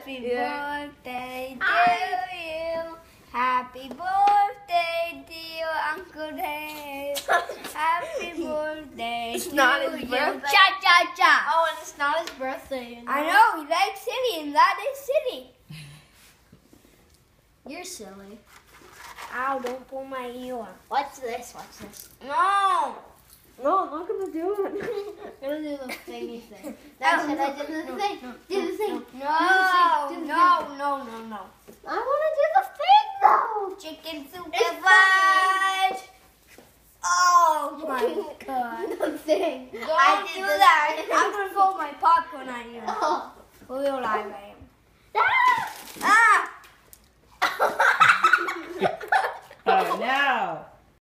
Happy birthday to you. Happy birthday, dear Uncle Dave. Happy birthday It's to not his you. birthday. Cha cha cha. Oh, and it's not his birthday. You know? I know, he likes City, and that is City. You're silly. Ow, don't pull my ear. Watch this. Watch this. No. No, I'm not gonna do it. I'm gonna do the thingy thing. That's it. I did the thing. Do the thing. No, Do the thing. no. I want to do the thing though. Chicken super It's fudge. Oh my god. The thing. Don't do that. I'm gonna throw my popcorn at you. Oh. Real live I am. Ah! Ah! Oh no.